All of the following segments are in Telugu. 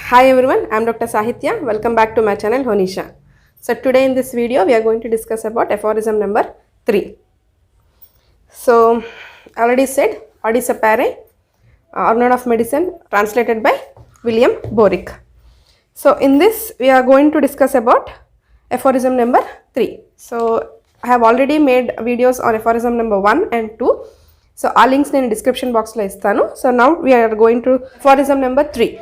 Hi everyone, I am Dr. Sahitya. Welcome back to my channel Honisha. So today in this video we are going to discuss about aphorism number 3. So already said Odisapare, Organ of Medicine, translated by William Borick. So in this we are going to discuss about aphorism number 3. So I have already made videos on aphorism number 1 and 2. So all links in the description box lo istanu. So now we are going to aphorism number 3.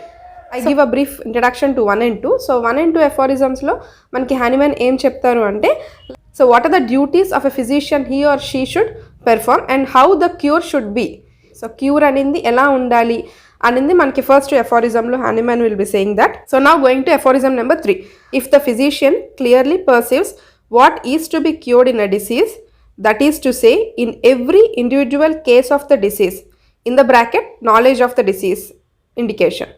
I give a brief introduction to 1 and 2. So 1 and 2 aphorisms lo manaki Hahnemann em cheptaru ante, so what are the duties of a physician he or she should perform and how the cure should be. So cure anindi ela undali anindi manaki first aphorism lo Hahnemann will be saying that. So now going to aphorism number 3. If the physician clearly perceives what is to be cured in a disease, that is to say in every individual case of the disease, in the bracket knowledge of the disease indication.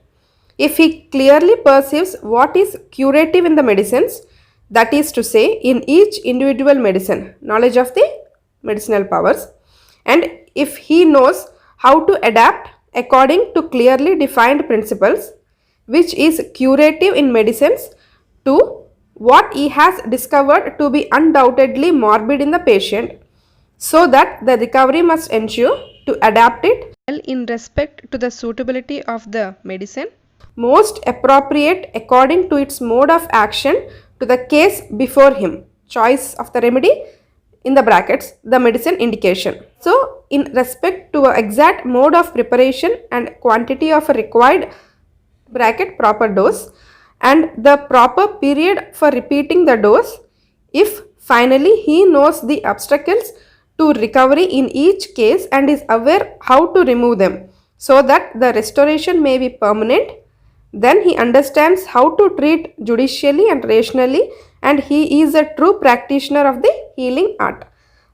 If he clearly perceives what is curative in the medicines, that is to say in each individual medicine, knowledge of the medicinal powers, and if he knows how to adapt according to clearly defined principles, which is curative in medicines, to what he has discovered to be undoubtedly morbid in the patient, so that the recovery must ensure, to adapt it well in respect to the suitability of the medicine, most appropriate according to its mode of action to the case before him, choice of the remedy in the brackets the medicine indication. So in respect to a exact mode of preparation and quantity of a required bracket proper dose and the proper period for repeating the dose, if finally he knows the obstacles to recovery in each case and is aware how to remove them so that the restoration may be permanent, then he understands how to treat judicially and rationally and he is a true practitioner of the healing art.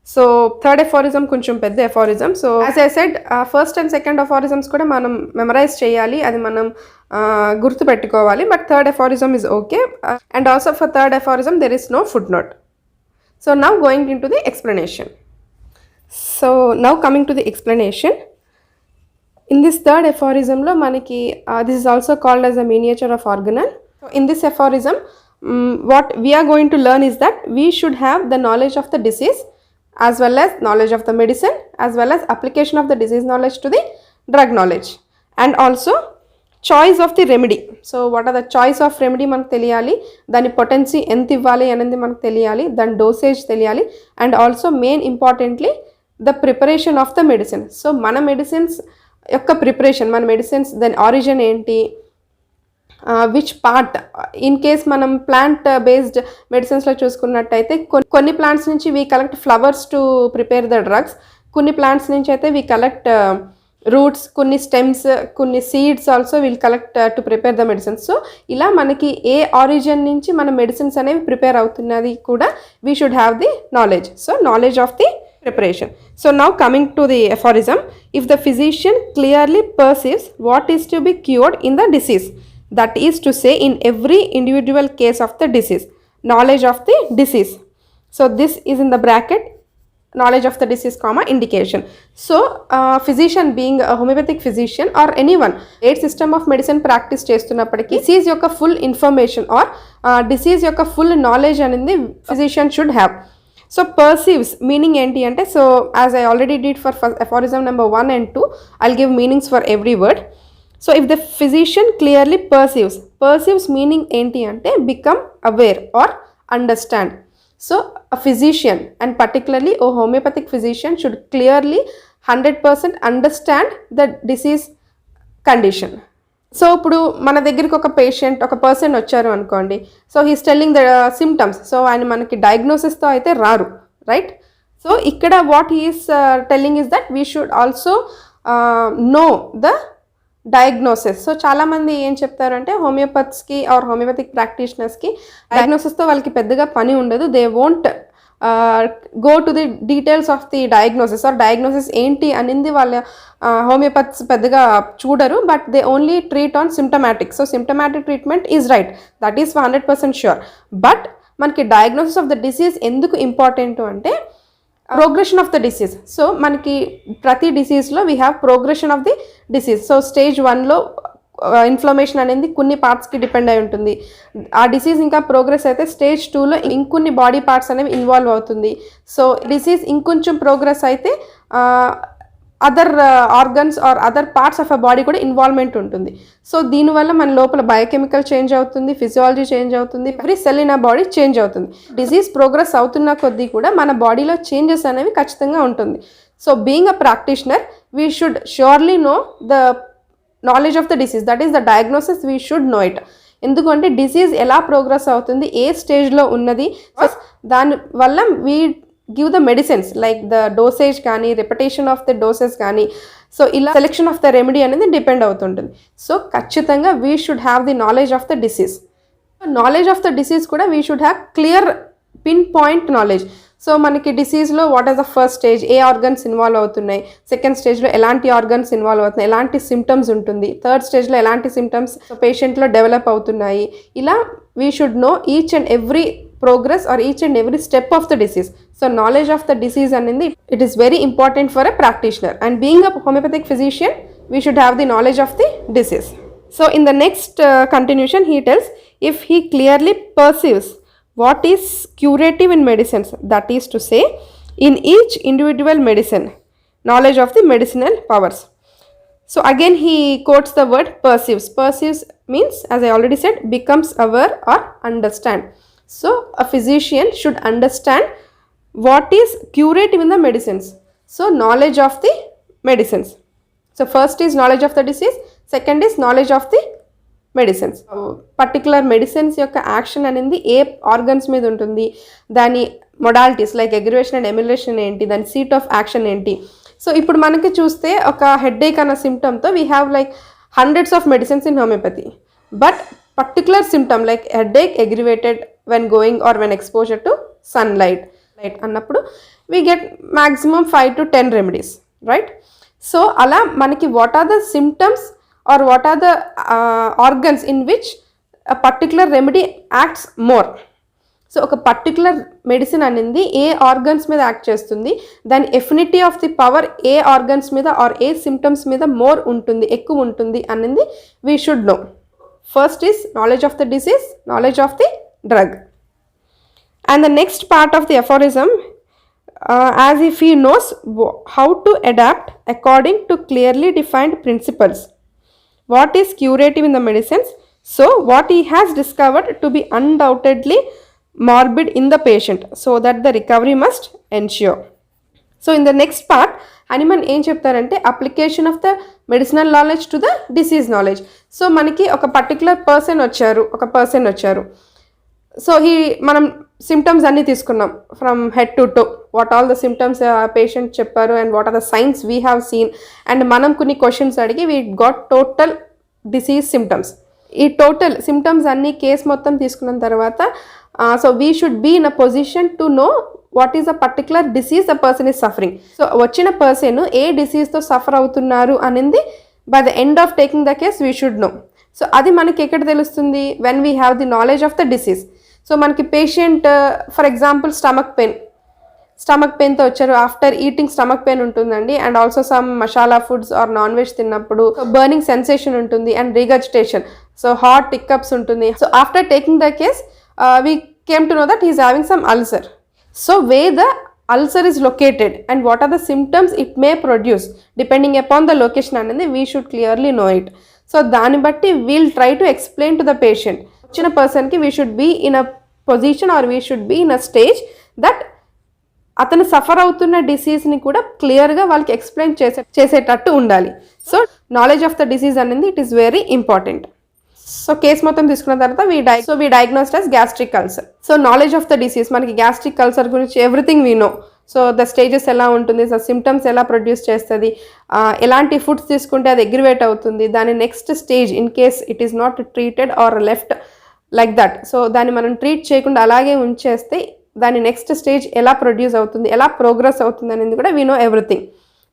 So third aphorism koncham pedda aphorism. So as I said, first and second aphorisms kuda manam memorize cheyali, adi manam gurtu pettukovali, but third aphorism is okay, and also for third aphorism there is no footnote. So now going into the explanation. So now coming to the explanation. In this third aphorism lo manaki this is also called as a miniature of organelle. So in this aphorism what we are going to learn is that we should have the knowledge of the disease as well as knowledge of the medicine as well as application of the disease knowledge to the drug knowledge, and also choice of the remedy. So what are the choice of remedy manaku teliyali, dani potency ent ivvali anandi manaku teliyali, dan dosage teliyali, and also main importantly the preparation of the medicine. So mana medicines యొక్క ప్రిపరేషన్, మన మెడిసిన్స్ దాని ఆరిజిన్ ఏంటి, విచ్ పార్ట్, ఇన్ కేస్ మనం ప్లాంట్ బేస్డ్ మెడిసిన్స్లో చూసుకున్నట్టయితే కొన్ని ప్లాంట్స్ నుంచి we collect flowers to prepare the drugs, కొన్ని ప్లాంట్స్ నుంచి అయితే వీ కలెక్ట్ రూట్స్, కొన్ని స్టెమ్స్, కొన్ని seeds also will collect to prepare the medicines. So ఇలా మనకి ఏ ఆరిజిన్ నుంచి మన మెడిసిన్స్ అనేవి ప్రిపేర్ అవుతున్నది కూడా we should have the knowledge. So knowledge of the preparation. So now coming to the aphorism, if the physician clearly perceives what is to be cured in the disease, that is to say in every individual case of the disease, knowledge of the disease. So this is in the bracket knowledge of the disease comma indication. So physician being a homeopathic physician or anyone aid system of medicine practice చేస్తున్నప్పటికీ disease యొక్క full information or disease యొక్క full knowledge అనేది physician should have. So perceives meaning enti ante, so as I already did for aphorism number 1 and 2, I'll give meanings for every word. So if the physician clearly perceives meaning enti ante become aware or understand. So a physician and particularly a homeopathic physician should clearly 100% understand the disease condition. So ఇప్పుడు మన దగ్గరికి ఒక పేషెంట్, ఒక పర్సన్ వచ్చారు అనుకోండి, so he's telling the symptoms, so ఆయన మనకి డయాగ్నోసిస్తో అయితే రారు, రైట్? సో ఇక్కడ what he's telling is that we should also know the diagnosis. So చాలామంది ఏం చెప్తారంటే హోమియోపత్స్కి ఆర్ హోమియోపతిక్ ప్రాక్టీషనర్స్కి డయాగ్నోసిస్తో వాళ్ళకి పెద్దగా పని ఉండదు, they won't go to the details of the diagnosis or diagnosis ఏంటి అనేది వాళ్ళ హోమియోపత్స్ పెద్దగా చూడరు, but they only treat on symptomatic. So symptomatic treatment is right, that is 100% sure. But మనకి డయాగ్నోసిస్ ఆఫ్ ద డిసీజ్ ఎందుకు ఇంపార్టెంట్ అంటే progression of the disease. So మనకి ప్రతి డిసీజ్లో we have progression of the disease. So stage 1లో ఇన్ఫ్లమేషన్ అనేది కొన్ని పార్ట్స్కి డిపెండ్ అయి ఉంటుంది. ఆ డిసీజ్ ఇంకా ప్రోగ్రెస్ అయితే స్టేజ్ 2లో ఇంకొన్ని బాడీ పార్ట్స్ అనేవి ఇన్వాల్వ్ అవుతుంది. సో డిసీజ్ ఇంకొంచెం ప్రోగ్రెస్ అయితే other organs or other parts of a body కూడా ఇన్వాల్వ్మెంట్ ఉంటుంది. సో దీనివల్ల మన లోపల బయోకెమికల్ చేంజ్ అవుతుంది, ఫిజియాలజీ చేంజ్ అవుతుంది, ఎవ్రీ సెల్ ఇన్ ఆ బాడీ చేంజ్ అవుతుంది. డిసీజ్ ప్రోగ్రెస్ అవుతున్న కొద్దీ కూడా మన బాడీలో చేంజెస్ అనేవి ఖచ్చితంగా ఉంటుంది. So being a practitioner we should surely know the knowledge of the disease, that is the diagnosis we should no it. ఎందుకంటే డిసీజ్ ఎలా ప్రోగ్రెస్ అవుతుంది, ఏ స్టేజ్లో ఉన్నది, దానివల్ల we give the medicines like the dosage కానీ repetition of the doses కానీ సో ఇలా సెలెక్షన్ ఆఫ్ ద రెమెడీ అనేది డిపెండ్ అవుతుంటుంది. సో ఖచ్చితంగా we should have the knowledge of the disease. Knowledge of the disease కూడా we should have clear pin point knowledge. So మనకి డిసీజ్లో what is the first stage, ఏ ఆర్గన్స్ ఇన్వాల్వ్ అవుతున్నాయి, సెకండ్ స్టేజ్లో ఎలాంటి ఆర్గన్స్ ఇన్వాల్వ్ అవుతున్నాయి, ఎలాంటి సిమ్టమ్స్ ఉంటుంది, థర్డ్ స్టేజ్లో ఎలాంటి సిమ్టమ్స్ పేషెంట్లో డెవలప్ అవుతున్నాయి. ఇలా we should know each and every progress or each and every step of the disease. So knowledge of the disease and it is very important for a practitioner, and being a homeopathic physician we should have the knowledge of the disease. So in the next continuation he tells, if he clearly perceives what is curative in medicines, that is to say in each individual medicine, knowledge of the medicinal powers. So again he quotes the word perceives. Perceives means, as I already said, becomes aware or understand. So a physician should understand what is curative in the medicines. So knowledge of the medicines. So first is knowledge of the disease, second is knowledge of the medicines. Particular medicines యొక్క యాక్షన్ అనేది ఏ ఆర్గన్స్ మీద ఉంటుంది, దాని modalities like aggravation and emulation ఏంటి, దాని సీట్ ఆఫ్ యాక్షన్ ఏంటి. సో ఇప్పుడు మనకి చూస్తే ఒక హెడ్ఏక్ అన్న సిమ్టమ్తో we have like hundreds of medicines in homeopathy, but particular symptom like headache aggravated when going or when exposure to sunlight అన్నప్పుడు we get maximum 5 to 10 remedies, right? So అలా మనకి what are the symptoms or what are the organs in which a particular remedy acts more. So ఒక పర్టికులర్ మెడిసిన్ అనేది ఏ ఆర్గన్స్ మీద యాక్ట్ చేస్తుంది, దాని ఎఫినిటీ ఆఫ్ ది పవర్ ఏ ఆర్గన్స్ మీద ఆర్ ఏ సిమ్టమ్స్ మీద మోర్ ఉంటుంది, ఎక్కువ ఉంటుంది అనేది we should no. First is knowledge of the disease, knowledge of the drug. And the next part of the aphorism, as if he knows how to adapt according to clearly defined principles what is curative in the medicines, so what he has discovered to be undoubtedly morbid in the patient, so that the recovery must ensure. So in the next part Hahnemann ఏం చెప్తారంటే application of the medicinal knowledge to the disease knowledge. So మనకి ఒక పర్టికులర్ పర్సన్ వచ్చారు, సో మనం సిమ్టమ్స్ అన్నీ తీసుకున్నాం from head to toe, what all the symptoms patient చెప్పారు and what are the signs we have seen, and మనం కొన్ని క్వశ్చన్స్ అడిగి we got total disease symptoms. ఈ టోటల్ సిమ్టమ్స్ అన్ని కేసు మొత్తం తీసుకున్న తర్వాత so we should be in a position to know what is a particular disease the person is suffering. So వచ్చిన పర్సన్ ఏ డిసీజ్తో సఫర్ అవుతున్నారు అనేది by the end of taking the case we should know. So అది మనకి ఎక్కడ తెలుస్తుంది, when we have the knowledge of the disease. So మనకి పేషెంట్ ఫర్ ఎగ్జాంపుల్ స్టమక్ పెయిన్తో వచ్చారు, ఆఫ్టర్ ఈటింగ్ స్టమక్ పెయిన్ ఉంటుందండి, and also some masala foods or non veg తిన్నప్పుడు బర్నింగ్ సెన్సేషన్ ఉంటుంది అండ్ రిగర్జిటేషన్, సో హాట్ హిక్కప్స్ ఉంటుంది. So after taking the case we came to know that he is having some ulcer. So way the ulcer is located and what are the symptoms it may produce depending upon the location అనేది we should clearly know it. So దాన్ని బట్టి we'll try to explain to the patient. వచ్చిన పర్సన్కి we should be in a position or we should be in a stage that అతను సఫర్ అవుతున్న డిసీజ్ని కూడా క్లియర్గా వాళ్ళకి ఎక్స్ప్లెయిన్ చేసేటట్టు ఉండాలి. So knowledge of the disease అనేది it is very important. So case మొత్తం తీసుకున్న తర్వాత we diagnosed as gastric ulcer. So knowledge of the disease మనకి గ్యాస్ట్రిక్ అల్సర్ గురించి everything we know. So the stages ఎలా ఉంటుంది, సో సిమ్టమ్స్ ఎలా ప్రొడ్యూస్ చేస్తుంది, ఎలాంటి ఫుడ్స్ తీసుకుంటే అది అగ్రివేట్ అవుతుంది, దాని next stage in case it is not treated or left like that, so దాన్ని మనం ట్రీట్ చేయకుండా అలాగే ఉంచేస్తే దాని నెక్స్ట్ స్టేజ్ ఎలా ప్రొడ్యూస్ అవుతుంది, ఎలా ప్రోగ్రెస్ అవుతుంది అనేది కూడా we know everything.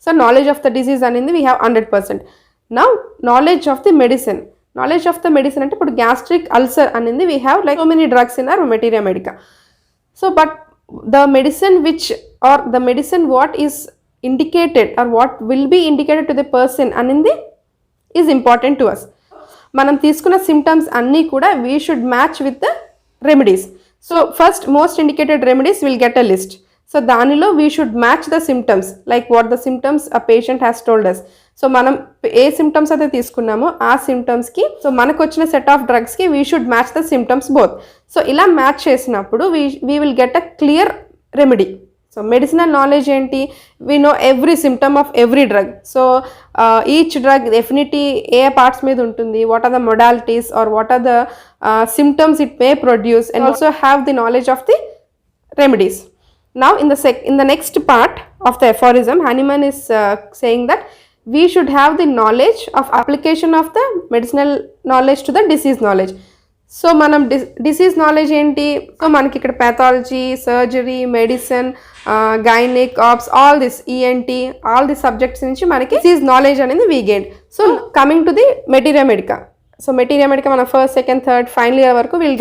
So knowledge of the disease అనేది we have 100%. Now knowledge of the medicine. Knowledge of the medicine అంటే ఇప్పుడు గ్యాస్ట్రిక్ అల్సర్ అనేది we have like so many drugs in our materia medica. So but the medicine which or the medicine what is indicated or what will be indicated to the person అనేది ఈజ్ ఇంపార్టెంట్ టు అస్. మనం తీసుకున్న సిమ్టమ్స్ అన్నీ కూడా we should match with the remedies. So first most indicated remedies will get a list. So దానిలో we should match the symptoms like what the symptoms a patient has told us. So మనం ఏ సిమ్టమ్స్ అయితే తీసుకున్నామో ఆ సిమ్టమ్స్కి సో మనకు వచ్చిన సెట్ ఆఫ్ డ్రగ్స్కి we should match the symptoms both. So ఇలా మ్యాచ్ చేసినప్పుడు we will get a clear remedy. So medicinal knowledge ఏంటి? We know every symptom of every drug. So each drug affinity ఏ పార్ట్స్ మీద ఉంటుంది, what are the modalities or what are the symptoms it may produce, and also have the knowledge of the remedies. Now in the next part of the aphorism, Hahnemann is saying that we should have the knowledge of application of the medicinal knowledge to the disease knowledge. So మనం డిసీజ్ నాలెడ్జ్ ఏంటి? సో మనకి ఇక్కడ pathology, surgery, medicine, gynaec, obs, all this ENT, all the subjects నుంచి మనకి డిసీజ్ నాలెడ్జ్ అనేది we gain. So coming to the materia medica. So materia medica మనం first, second, third, final year వరకు will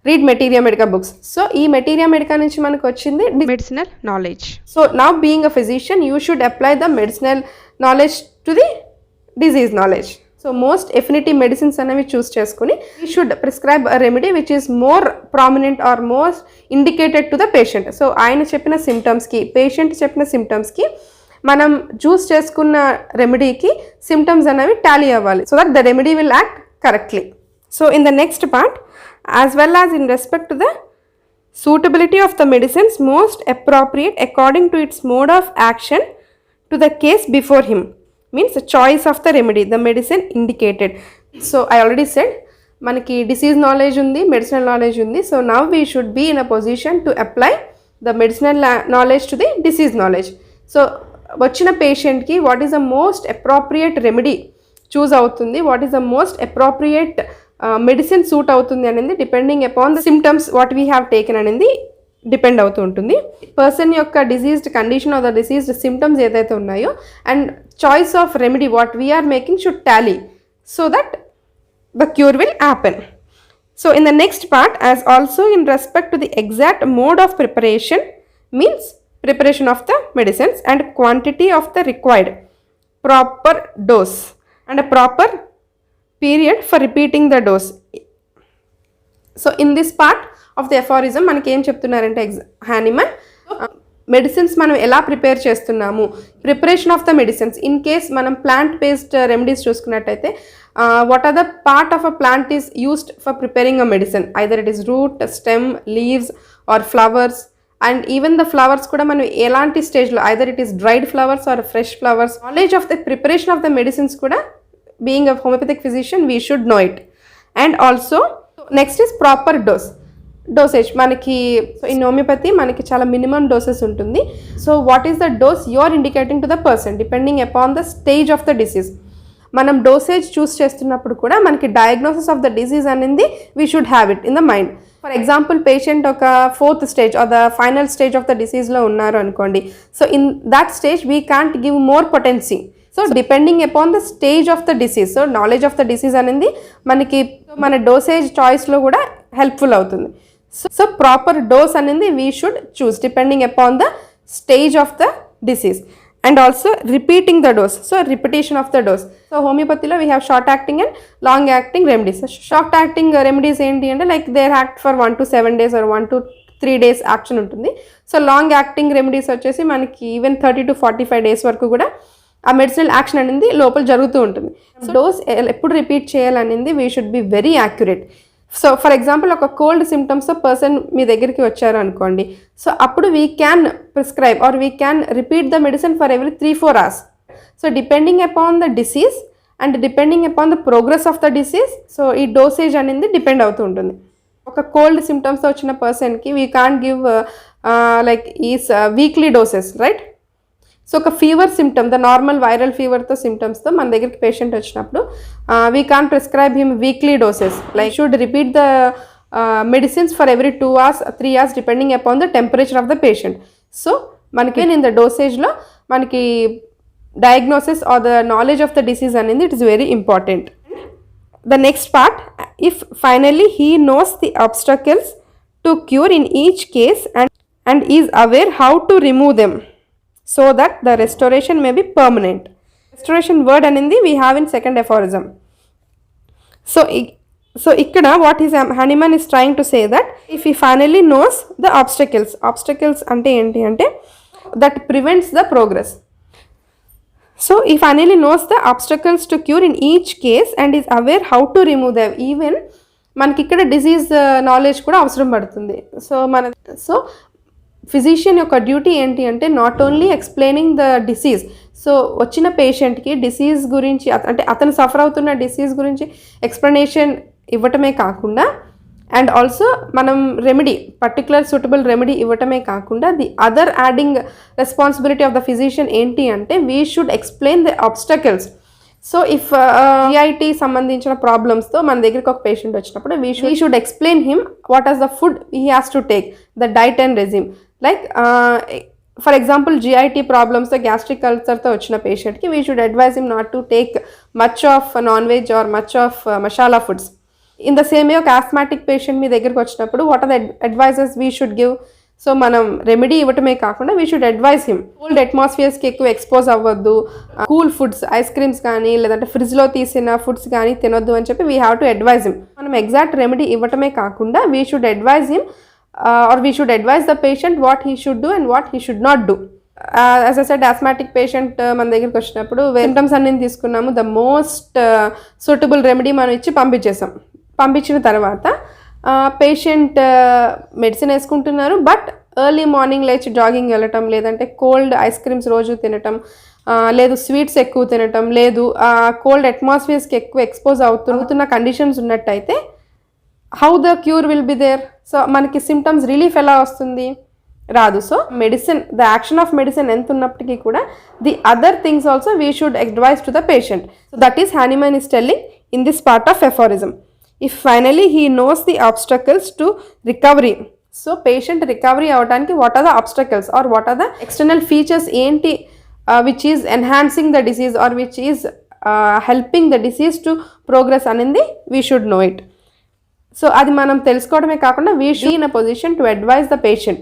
read materia medica books. So ఈ మెటీరియా మెడికా నుంచి మనకు వచ్చింది medicinal knowledge. So now being a physician you should apply the medicinal knowledge to the disease knowledge. So most affinity medicines అనేవి చూస్ చేసుకుని you should prescribe a remedy which is more prominent or most indicated to the patient. So ఆయన చెప్పిన సిమ్టమ్స్కి, పేషెంట్ చెప్పిన సిమ్టమ్స్కి మనం చూస్ చేసుకున్న రెమెడీకి సిమ్టమ్స్ అనేవి టాలీ అవ్వాలి, so that the remedy will act correctly. So in the next part, as well as in respect to the suitability of the medicines most appropriate according to its mode of action to the case before him, means the choice of the remedy, the medicine indicated. So I already said manaki disease knowledge undi, medicinal knowledge undi. So now we should be in a position to apply the medicinal knowledge to the disease knowledge. So vachina patient ki what is the most appropriate remedy choose అవుతుంది, what is the most appropriate medicine suit అవుతుంది అనేది depending upon the symptoms what we have taken అనేది డిపెండ్ అవుతూ ఉంటుంది. పర్సన్ యొక్క diseased condition of the diseased symptoms ఏదైతే ఉన్నాయో and choice of remedy what we are making should tally so that the cure will happen. So in the next part, as also in respect to the exact mode of preparation, means preparation of the medicines and quantity of the required, proper dose and a proper period for repeating the dose. So in this part of the aphorism మనకి ఏం చెప్తున్నారంటే హానిమన్ మెడిసిన్స్ మనం ఎలా ప్రిపేర్ చేస్తున్నాము, preparation of the medicines. In case మనం ప్లాంట్ బేస్డ్ రెమెడీస్ చూసుకున్నట్టయితే what are the part of a plant is used for preparing a medicine, either it is root, stem, leaves or flowers. And even the flowers కూడా మనం ఎలాంటి స్టేజ్లో, either it is dried flowers or fresh flowers. Knowledge of the preparation of the medicines కూడా being a homeopathic physician we should know it. And also next is proper dosage. మనకి in homeopathy మనకి చాలా minimum doses ఉంటుంది. So what is the dose you are indicating to the person depending upon the stage of the disease. మనం డోసేజ్ చూస్ చేస్తున్నప్పుడు కూడా మనకి డయాగ్నోసిస్ ఆఫ్ ద డిసీజ్ అనేది we should have it in the mind. For example patient ఒక 4th stage or the final stage of the డిసీజ్లో ఉన్నారు అనుకోండి. So in that stage we can't give more potency. So depending upon the stage of the disease, so knowledge of the disease అనేది మనకి మన డోసేజ్ చాయిస్లో కూడా హెల్ప్ఫుల్ అవుతుంది. సో ప్రాపర్ డోస్ అనేది we should choose depending upon the stage of the disease. And also repeating the dose, so repetition of the dose. So హోమియోపతిలో we have short acting and long acting remedies. Short acting remedies ఏంటి అంటే like there act for 1 to 7 days or 1 to 3 days action ఉంటుంది. సో లాంగ్ యాక్టింగ్ రెమెడీస్ వచ్చేసి మనకి ఈవెన్ 30 to 45 days వరకు కూడా ఆ మెడిసినల్ యాక్షన్ అనేది లోపల జరుగుతూ ఉంటుంది. సో డోస్ ఎప్పుడు రిపీట్ చేయాలనేది we should be very accurate. So for example ఒక కోల్డ్ సిమ్టమ్స్తో పర్సన్ మీ దగ్గరికి వచ్చారు అనుకోండి. సో అప్పుడు we can prescribe or we can repeat the medicine for every 3-4 hours. So depending upon the disease and depending upon the progress of the disease, so ఈ డోసేజ్ అనేది డిపెండ్ అవుతూ ఉంటుంది. ఒక కోల్డ్ సిమ్టమ్స్తో వచ్చిన పర్సన్కి we can't give like is weekly doses, right? So ఒక fever symptom, the normal viral ఫీవర్తో సిమ్టమ్స్తో మన దగ్గరికి పేషెంట్ వచ్చినప్పుడు we can prescribe him weekly doses. Like should repeat the medicines for every 2 hours, 3 hours depending upon the temperature of the patient. So మనకి ఇన్ ద డోసేజ్లో మనకి diagnosis or the knowledge of the disease అనేది it is very important. The next part, if finally he knows the obstacles to cure in each case and is aware how to remove them so that the restoration may be permanent. Restoration word అనేది we have in second aphorism. So ikkada what is Hahnemann is trying to say that if he finally knows the obstacles ante enti ante that prevents the progress. So he finally knows the obstacles to cure in each case and is aware how to remove them. Even మనకి ఇక్కడ డిసీజ్ నాలెడ్జ్ కూడా అవసరం పడుతుంది. సో ఫిజిషియన్ యొక్క డ్యూటీ ఏంటి అంటే not only explaining the disease. So వచ్చిన పేషెంట్కి డిసీజ్ గురించి అంటే అతను సఫర్ అవుతున్న డిసీజ్ గురించి ఎక్స్ప్లెనేషన్ ఇవ్వటమే కాకుండా అండ్ ఆల్సో మనం రెమెడీ పర్టికులర్ సూటబుల్ రెమెడీ ఇవ్వటమే కాకుండా the other adding responsibility of the physician ఏంటి అంటే we should explain the obstacles. So if GIT సంబంధించిన ప్రాబ్లమ్స్తో మన దగ్గరికి ఒక పేషెంట్ వచ్చినప్పుడు we should explain him what as the food he has to take, the diet and regimen. Like for example GIT ప్రాబ్లమ్స్తో గ్యాస్ట్రిక్ అల్సర్తో వచ్చిన పేషెంట్కి we should advise him not to take much of non veg or much of masala foods. In the same way ఒక ఆస్మాటిక్ పేషెంట్ మీ దగ్గరికి వచ్చినప్పుడు what are the advises we should give. So మనం రెమెడీ ఇవ్వటమే కాకుండా we should advise him cold అట్మాస్ఫియర్స్కి ఎక్కువ ఎక్స్పోజ్ అవ్వద్దు, కూల్ ఫుడ్స్ ఐస్ క్రీమ్స్ కానీ లేదంటే ఫ్రిడ్జ్లో తీసిన ఫుడ్స్ కానీ తినొద్దు అని చెప్పి we have to advise him. మనం ఎగ్జాక్ట్ రెమెడీ ఇవ్వటమే కాకుండా we should advise him or we should advise the patient what he should do and what he should not do. As a said asthmatic patient మన దగ్గరికి వచ్చినప్పుడు సిమ్టమ్స్ అన్ని తీసుకున్నాము, ద మోస్ట్ సూటబుల్ రెమెడీ మనం ఇచ్చి పంపించిన తర్వాత పేషెంట్ మెడిసిన్ వేసుకుంటున్నారు. బట్ ఎర్లీ మార్నింగ్ లేచి జాగింగ్ వెళ్ళటం, లేదంటే కోల్డ్ ఐస్ క్రీమ్స్ రోజు తినటం, లేదు స్వీట్స్ ఎక్కువ తినటం, లేదు కోల్డ్ అట్మాస్ఫియర్స్కి ఎక్కువ ఎక్స్పోజ్ అవుతున్న కండిషన్స్ ఉన్నట్టయితే how the cure will be there. So మనకి సిమ్టమ్స్ రిలీఫ్ ఎలా వస్తుంది? రాదు. So medicine, the action of medicine ఎంత ఉన్నప్పటికీ కూడా the other things also we should advise to the patient. So that is Hahnemann is telling in this part of aphorism. If finally he knows the obstacles to recovery. So patient recovery avataనికి what are the obstacles or what are the external features ఏంటి which is enhancing the disease or which is helping the disease to progress అనేది we should know it. So అది మనం తెలుసుకోవడమే కాకుండా we should be in a position to advise the patient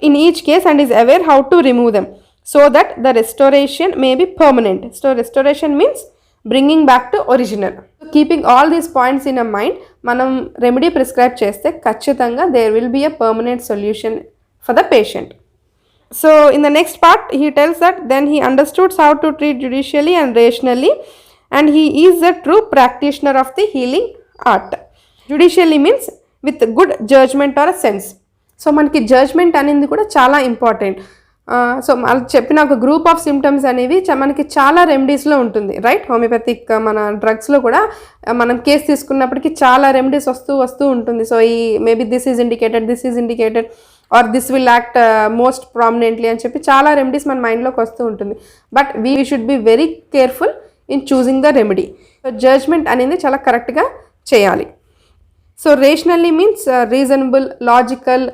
in each case and is aware how to remove them so that the restoration may be permanent. So restoration means bringing back to original. Keeping all these points in a mind, మనం రెమెడీ ప్రిస్క్రైబ్ చేస్తే ఖచ్చితంగా there will be a permanent solution for the patient. So in the next part he tells that then he understood how to treat judicially and rationally and he is a true practitioner of the healing art. Judicially means with good judgment or a sense. So మనకి జడ్జ్మెంట్ అనేది కూడా చాలా ఇంపార్టెంట్. సో చెప్పిన ఒక గ్రూప్ ఆఫ్ సిమ్టమ్స్ అనేవి మనకి చాలా రెమెడీస్లో ఉంటుంది, రైట్? హోమియోపతిక్ మన డ్రగ్స్లో కూడా మనం కేసు తీసుకున్నప్పటికీ చాలా రెమెడీస్ వస్తూ ఉంటుంది. సో ఈ maybe this is indicated or this will act most prominently అని చెప్పి చాలా రెమెడీస్ మన మైండ్లోకి వస్తూ ఉంటుంది. But we should be very careful in choosing the remedy. So judgement అనేది చాలా కరెక్ట్గా చేయాలి. So rationally means reasonable, logical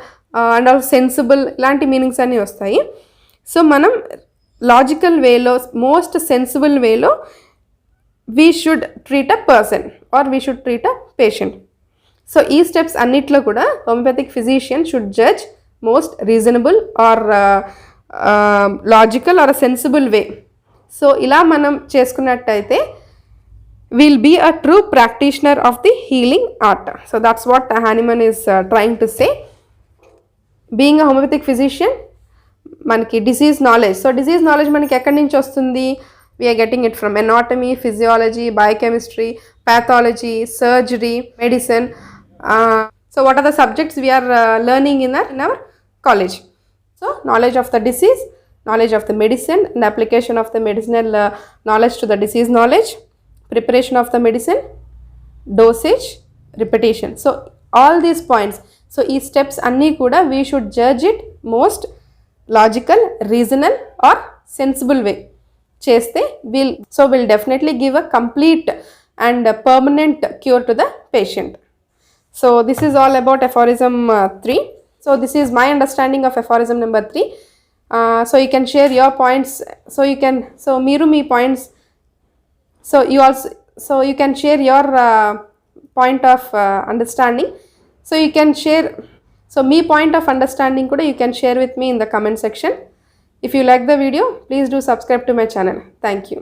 and also sensible ఇలాంటి మీనింగ్స్ అన్నీ వస్తాయి. సో మనం లాజికల్ వేలో, మోస్ట్ సెన్సిబుల్ వేలో we should treat a person or we should treat a patient. So ఈ స్టెప్స్ అన్నిట్లో కూడా homeopathic physician should judge most reasonable or logical or sensible way. So ఇలా మనం చేసుకున్నట్టయితే we'll be a true practitioner of the healing art. So that's what Hahnemann is trying to say. Being a homeopathic physician, మనకి disease knowledge. So disease knowledge మనకి ఎక్కడి నుంచి వస్తుంది? We are getting it from anatomy, physiology, biochemistry, pathology, surgery, medicine. So what are the subjects we are learning in our college? So knowledge of the disease, knowledge of the medicine and application of the medicinal knowledge to the disease knowledge, preparation of the medicine, dosage, repetition. So all these points, so these steps anni kuda we should judge it most logical, reasonable or sensible way cheste we'll definitely give a complete and a permanent cure to the patient. So this is all about aphorism 3. So this is my understanding of aphorism number 3. So you can share your points, so meeru me points. So you can share your point of understanding. So you can share, so me point of understanding kuda you can share with me in the comment section. If you like the video, please do subscribe to my channel. Thank you.